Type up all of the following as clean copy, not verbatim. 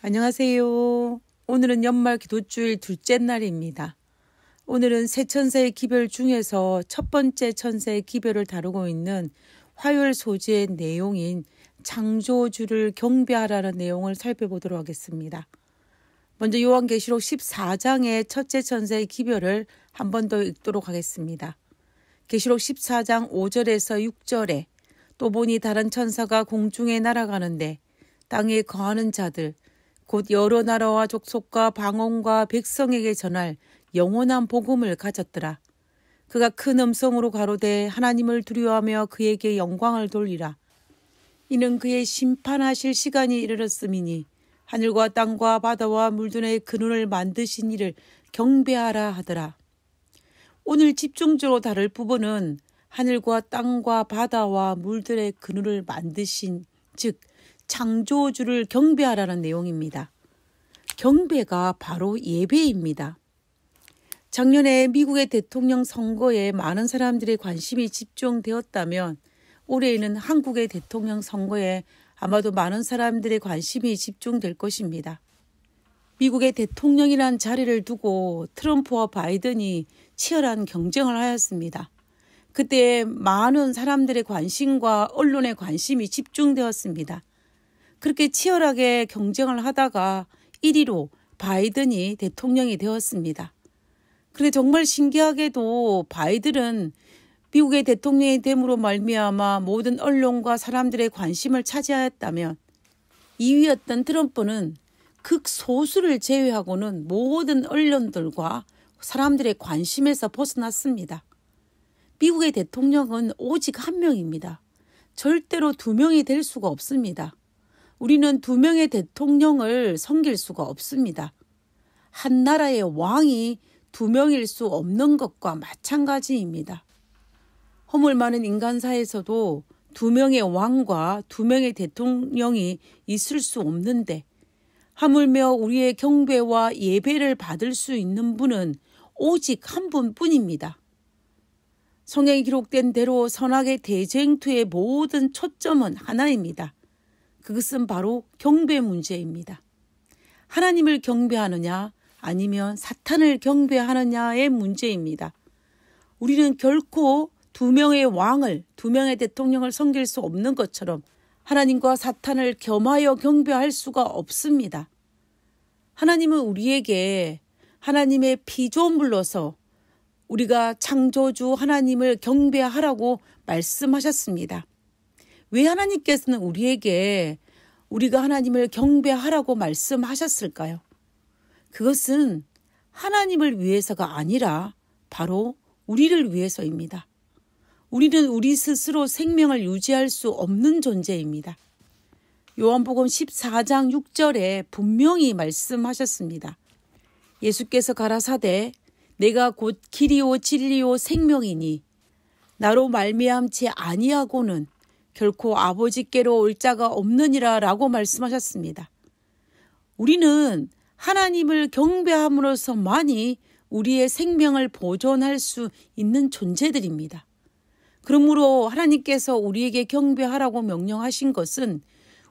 안녕하세요. 오늘은 연말 기도주일 둘째 날입니다. 오늘은 세 천사의 기별 중에서 첫 번째 천사의 기별을 다루고 있는 화요일 소재의 내용인 창조주를 경배하라는 내용을 살펴보도록 하겠습니다. 먼저 요한계시록 14장의 첫째 천사의 기별을 한 번 더 읽도록 하겠습니다. 계시록 14장 5절에서 6절에 또 보니 다른 천사가 공중에 날아가는데 땅에 거하는 자들 곧 여러 나라와 족속과 방언과 백성에게 전할 영원한 복음을 가졌더라. 그가 큰 음성으로 가로되 하나님을 두려워하며 그에게 영광을 돌리라. 이는 그의 심판하실 시간이 이르렀음이니 하늘과 땅과 바다와 물들의 그늘을 만드신 이를 경배하라 하더라. 오늘 집중적으로 다룰 부분은 하늘과 땅과 바다와 물들의 그늘을 만드신 즉 창조주를 경배하라는 내용입니다. 경배가 바로 예배입니다. 작년에 미국의 대통령 선거에 많은 사람들의 관심이 집중되었다면 올해에는 한국의 대통령 선거에 아마도 많은 사람들의 관심이 집중될 것입니다. 미국의 대통령이란 자리를 두고 트럼프와 바이든이 치열한 경쟁을 하였습니다. 그때 많은 사람들의 관심과 언론의 관심이 집중되었습니다. 그렇게 치열하게 경쟁을 하다가 1위로 바이든이 대통령이 되었습니다. 그런데 정말 신기하게도 바이든은 미국의 대통령이 됨으로 말미암아 모든 언론과 사람들의 관심을 차지하였다면 2위였던 트럼프는 극소수를 제외하고는 모든 언론들과 사람들의 관심에서 벗어났습니다. 미국의 대통령은 오직 한 명입니다. 절대로 두 명이 될 수가 없습니다. 우리는 두 명의 대통령을 섬길 수가 없습니다. 한 나라의 왕이 두 명일 수 없는 것과 마찬가지입니다. 허물 많은 인간사에서도 두 명의 왕과 두 명의 대통령이 있을 수 없는데 하물며 우리의 경배와 예배를 받을 수 있는 분은 오직 한 분뿐입니다. 성경에 기록된 대로 선악의 대쟁투의 모든 초점은 하나입니다. 그것은 바로 경배 문제입니다. 하나님을 경배하느냐 아니면 사탄을 경배하느냐의 문제입니다. 우리는 결코 두 명의 왕을, 두 명의 대통령을 섬길 수 없는 것처럼 하나님과 사탄을 겸하여 경배할 수가 없습니다. 하나님은 우리에게 하나님의 피조물로서 우리가 창조주 하나님을 경배하라고 말씀하셨습니다. 왜 하나님께서는 우리에게 우리가 하나님을 경배하라고 말씀하셨을까요? 그것은 하나님을 위해서가 아니라 바로 우리를 위해서입니다. 우리는 우리 스스로 생명을 유지할 수 없는 존재입니다. 요한복음 14장 6절에 분명히 말씀하셨습니다. 예수께서 가라사대 내가 곧 길이요 진리요 생명이니 나로 말미암지 아니하고는 결코 아버지께로 올 자가 없느니라 라고 말씀하셨습니다. 우리는 하나님을 경배함으로써만이 우리의 생명을 보존할 수 있는 존재들입니다. 그러므로 하나님께서 우리에게 경배하라고 명령하신 것은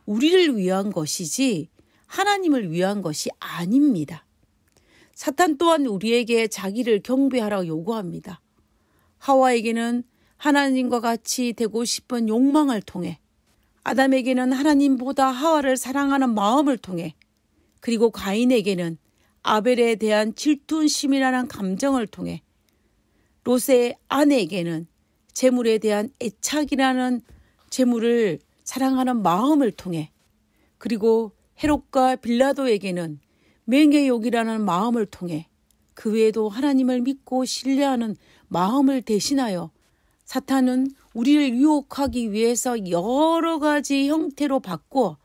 우리를 위한 것이지 하나님을 위한 것이 아닙니다. 사탄 또한 우리에게 자기를 경배하라고 요구합니다. 하와에게는 하나님과 같이 되고 싶은 욕망을 통해 아담에게는 하나님보다 하와를 사랑하는 마음을 통해 그리고 가인에게는 아벨에 대한 질투심이라는 감정을 통해 롯의 아내에게는 재물에 대한 애착이라는 재물을 사랑하는 마음을 통해 그리고 헤롯과 빌라도에게는 맹예욕이라는 마음을 통해 그 외에도 하나님을 믿고 신뢰하는 마음을 대신하여 사탄은 우리를 유혹하기 위해서 여러 가지 형태로 바꿔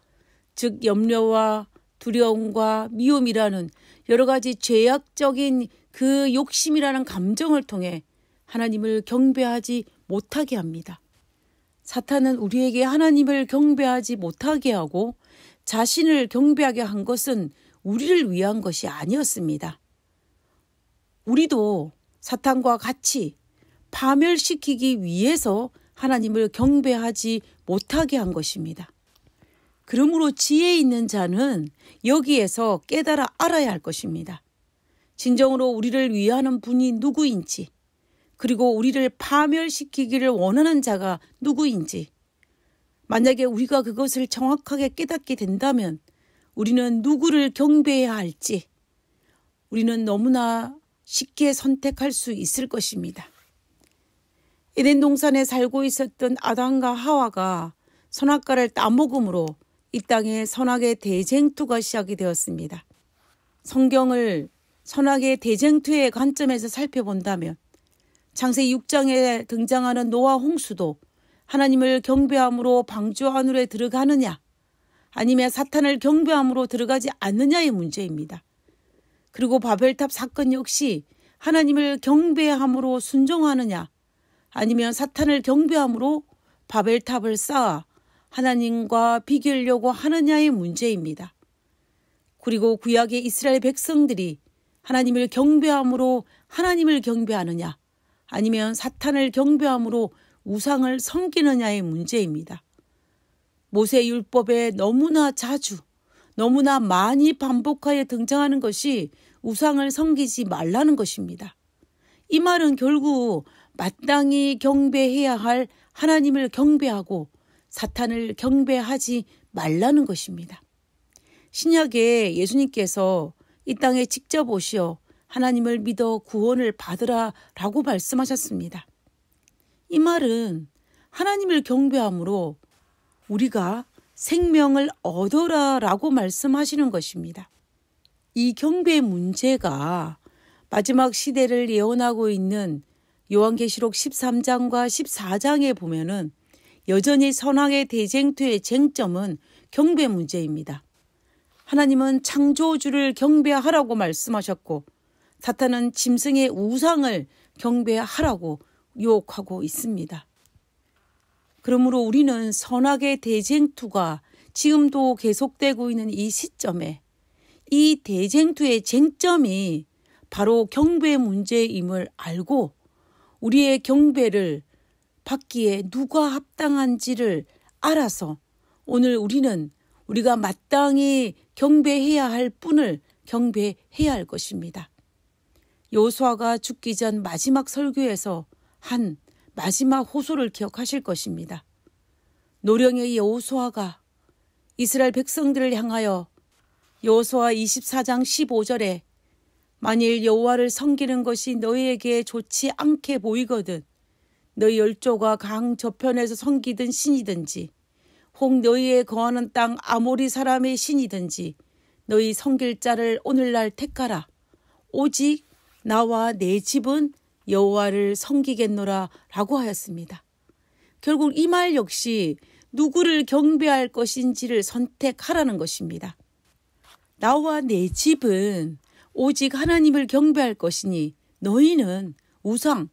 즉 염려와 두려움과 미움이라는 여러 가지 죄악적인 그 욕심이라는 감정을 통해 하나님을 경배하지 못하게 합니다. 사탄은 우리에게 하나님을 경배하지 못하게 하고 자신을 경배하게 한 것은 우리를 위한 것이 아니었습니다. 우리도 사탄과 같이 파멸시키기 위해서 하나님을 경배하지 못하게 한 것입니다. 그러므로 지혜 있는 자는 여기에서 깨달아 알아야 할 것입니다. 진정으로 우리를 위하는 분이 누구인지, 그리고 우리를 파멸시키기를 원하는 자가 누구인지, 만약에 우리가 그것을 정확하게 깨닫게 된다면 우리는 누구를 경배해야 할지 우리는 너무나 쉽게 선택할 수 있을 것입니다. 에덴 동산에 살고 있었던 아담과 하와가 선악과를 따먹음으로 이 땅에 선악의 대쟁투가 시작이 되었습니다. 성경을 선악의 대쟁투의 관점에서 살펴본다면 창세기 6장에 등장하는 노아 홍수도 하나님을 경배함으로 방주 안으로 들어가느냐 아니면 사탄을 경배함으로 들어가지 않느냐의 문제입니다. 그리고 바벨탑 사건 역시 하나님을 경배함으로 순종하느냐 아니면 사탄을 경배함으로 바벨탑을 쌓아 하나님과 비교하려고 하느냐의 문제입니다. 그리고 구약의 이스라엘 백성들이 하나님을 경배함으로 하나님을 경배하느냐 아니면 사탄을 경배함으로 우상을 섬기느냐의 문제입니다. 모세 율법에 너무나 자주 너무나 많이 반복하여 등장하는 것이 우상을 섬기지 말라는 것입니다. 이 말은 결국 마땅히 경배해야 할 하나님을 경배하고 사탄을 경배하지 말라는 것입니다. 신약에 예수님께서 이 땅에 직접 오시어 하나님을 믿어 구원을 받으라 라고 말씀하셨습니다. 이 말은 하나님을 경배함으로 우리가 생명을 얻어라 라고 말씀하시는 것입니다. 이 경배의 문제가 마지막 시대를 예언하고 있는 요한계시록 13장과 14장에 보면은 여전히 선악의 대쟁투의 쟁점은 경배 문제입니다. 하나님은 창조주를 경배하라고 말씀하셨고 사탄은 짐승의 우상을 경배하라고 유혹하고 있습니다. 그러므로 우리는 선악의 대쟁투가 지금도 계속되고 있는 이 시점에 이 대쟁투의 쟁점이 바로 경배 문제임을 알고 우리의 경배를 받기에 누가 합당한지를 알아서 오늘 우리는 우리가 마땅히 경배해야 할 분을 경배해야 할 것입니다. 여호수아가 죽기 전 마지막 설교에서 한 마지막 호소를 기억하실 것입니다. 노령의 여호수아가 이스라엘 백성들을 향하여 여호수아 24장 15절에 만일 여호와를 섬기는 것이 너희에게 좋지 않게 보이거든 너희 열조가 강 저편에서 섬기던 신이든지 혹 너희의 거하는 땅 아모리 사람의 신이든지 너희 섬길 자를 오늘날 택하라. 오직 나와 내 집은 여호와를 섬기겠노라 라고 하였습니다. 결국 이 말 역시 누구를 경배할 것인지를 선택하라는 것입니다. 나와 내 집은 오직 하나님을 경배할 것이니 너희는 우상,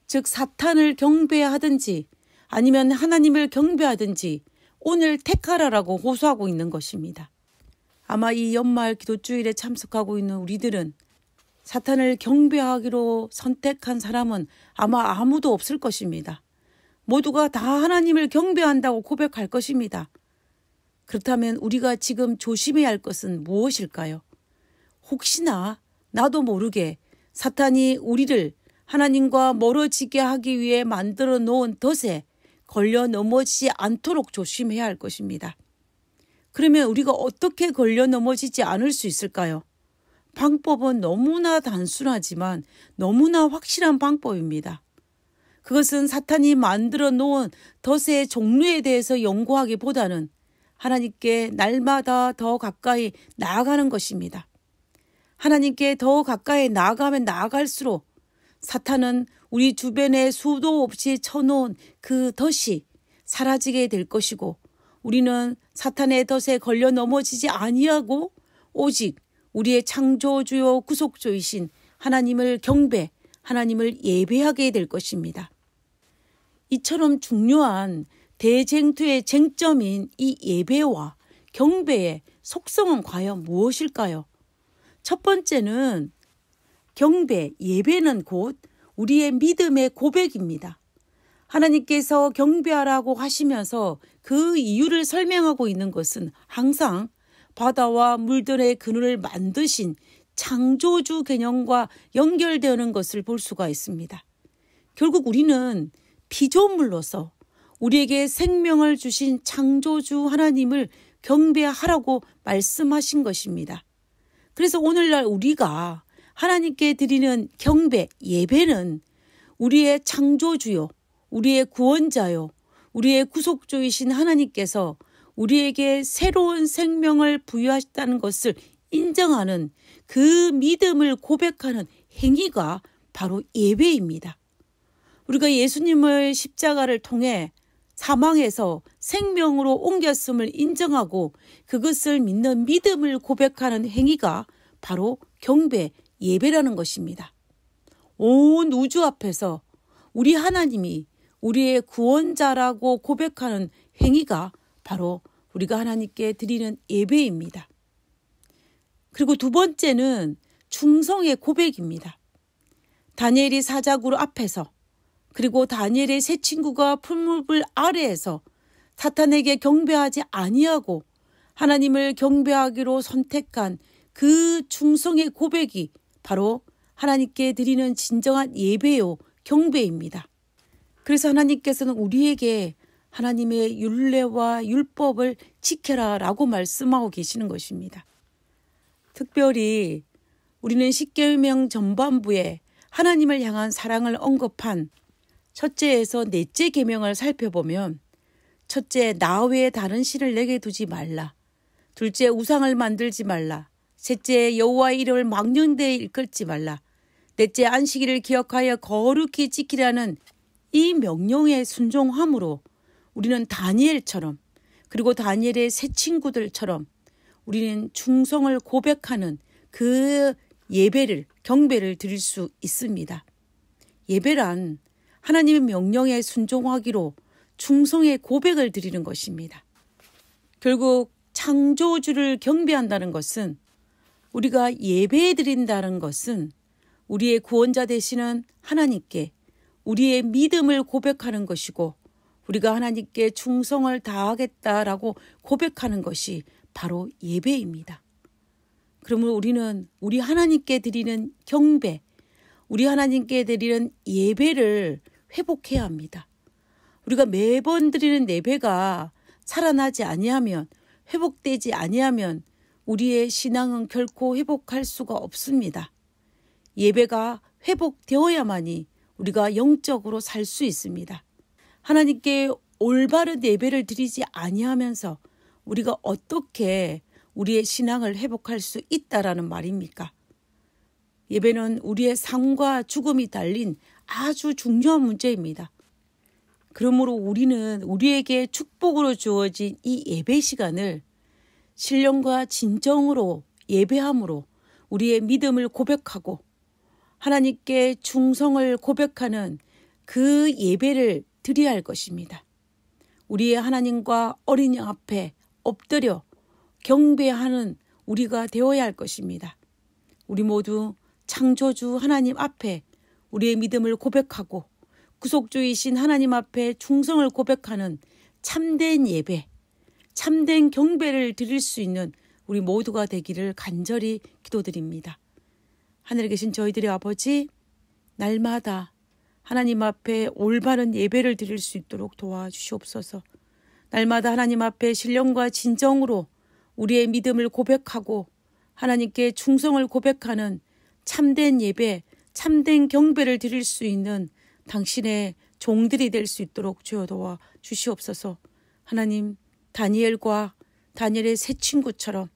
즉 사탄을 경배하든지 아니면 하나님을 경배하든지 오늘 택하라라고 호소하고 있는 것입니다. 아마 이 연말 기도주일에 참석하고 있는 우리들은 사탄을 경배하기로 선택한 사람은 아마 아무도 없을 것입니다. 모두가 다 하나님을 경배한다고 고백할 것입니다. 그렇다면 우리가 지금 조심해야 할 것은 무엇일까요? 혹시나 나도 모르게 사탄이 우리를 하나님과 멀어지게 하기 위해 만들어 놓은 덫에 걸려 넘어지지 않도록 조심해야 할 것입니다. 그러면 우리가 어떻게 걸려 넘어지지 않을 수 있을까요? 방법은 너무나 단순하지만 너무나 확실한 방법입니다. 그것은 사탄이 만들어 놓은 덫의 종류에 대해서 연구하기보다는 하나님께 날마다 더 가까이 나아가는 것입니다. 하나님께 더 가까이 나아가면 나아갈수록 사탄은 우리 주변에 수도 없이 쳐놓은 그 덫이 사라지게 될 것이고 우리는 사탄의 덫에 걸려 넘어지지 아니하고 오직 우리의 창조주요 구속주이신 하나님을 경배, 하나님을 예배하게 될 것입니다. 이처럼 중요한 대쟁투의 쟁점인 이 예배와 경배의 속성은 과연 무엇일까요? 첫 번째는 경배, 예배는 곧 우리의 믿음의 고백입니다. 하나님께서 경배하라고 하시면서 그 이유를 설명하고 있는 것은 항상 바다와 물들의 그늘을 만드신 창조주 개념과 연결되는 것을 볼 수가 있습니다. 결국 우리는 피조물로서 우리에게 생명을 주신 창조주 하나님을 경배하라고 말씀하신 것입니다. 그래서 오늘날 우리가 하나님께 드리는 경배, 예배는 우리의 창조주요, 우리의 구원자요, 우리의 구속주이신 하나님께서 우리에게 새로운 생명을 부여하셨다는 것을 인정하는 그 믿음을 고백하는 행위가 바로 예배입니다. 우리가 예수님의 십자가를 통해 사망에서 생명으로 옮겼음을 인정하고 그것을 믿는 믿음을 고백하는 행위가 바로 경배, 예배라는 것입니다. 온 우주 앞에서 우리 하나님이 우리의 구원자라고 고백하는 행위가 바로 우리가 하나님께 드리는 예배입니다. 그리고 두 번째는 충성의 고백입니다. 다니엘이 사자굴 앞에서 그리고 다니엘의 세 친구가 풀무불 아래에서 사탄에게 경배하지 아니하고 하나님을 경배하기로 선택한 그 충성의 고백이 바로 하나님께 드리는 진정한 예배요 경배입니다. 그래서 하나님께서는 우리에게 하나님의 율례와 율법을 지켜라 라고 말씀하고 계시는 것입니다. 특별히 우리는 십계명 전반부에 하나님을 향한 사랑을 언급한 첫째에서 넷째 계명을 살펴보면 첫째, 나 외에 다른 신을 내게 두지 말라. 둘째, 우상을 만들지 말라. 셋째, 여호와의 이름을 망령되이 일컫지 말라. 넷째, 안식일을 기억하여 거룩히 지키라는 이 명령에 순종함으로 우리는 다니엘처럼 그리고 다니엘의 세 친구들처럼 우리는 충성을 고백하는 그 예배를, 경배를 드릴 수 있습니다. 예배란 하나님의 명령에 순종하기로 충성의 고백을 드리는 것입니다. 결국 창조주를 경배한다는 것은, 우리가 예배 드린다는 것은 우리의 구원자 되시는 하나님께 우리의 믿음을 고백하는 것이고, 우리가 하나님께 충성을 다하겠다라고 고백하는 것이 바로 예배입니다. 그러므로 우리는 우리 하나님께 드리는 경배, 우리 하나님께 드리는 예배를 회복해야 합니다. 우리가 매번 드리는 예배가 살아나지 아니하면, 회복되지 아니하면 우리의 신앙은 결코 회복할 수가 없습니다. 예배가 회복되어야만이 우리가 영적으로 살 수 있습니다. 하나님께 올바른 예배를 드리지 아니하면서 우리가 어떻게 우리의 신앙을 회복할 수 있다라는 말입니까? 예배는 우리의 삶과 죽음이 달린 아주 중요한 문제입니다. 그러므로 우리는 우리에게 축복으로 주어진 이 예배 시간을 신령과 진정으로 예배함으로 우리의 믿음을 고백하고 하나님께 충성을 고백하는 그 예배를 드려야 할 것입니다. 우리의 하나님과 어린 양 앞에 엎드려 경배하는 우리가 되어야 할 것입니다. 우리 모두 창조주 하나님 앞에 우리의 믿음을 고백하고 구속주이신 하나님 앞에 충성을 고백하는 참된 예배, 참된 경배를 드릴 수 있는 우리 모두가 되기를 간절히 기도드립니다. 하늘에 계신 저희들의 아버지, 날마다 하나님 앞에 올바른 예배를 드릴 수 있도록 도와주시옵소서. 날마다 하나님 앞에 신령과 진정으로 우리의 믿음을 고백하고 하나님께 충성을 고백하는 참된 예배, 참된 경배를 드릴 수 있는 당신의 종들이 될 수 있도록 주여 도와 주시옵소서. 하나님, 다니엘과 다니엘의 세 친구처럼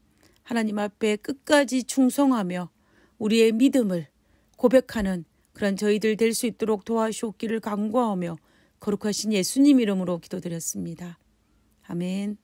하나님 앞에 끝까지 충성하며 우리의 믿음을 고백하는 그런 저희들 될 수 있도록 도와주옵기를 간구하며 거룩하신 예수님 이름으로 기도드렸습니다. 아멘.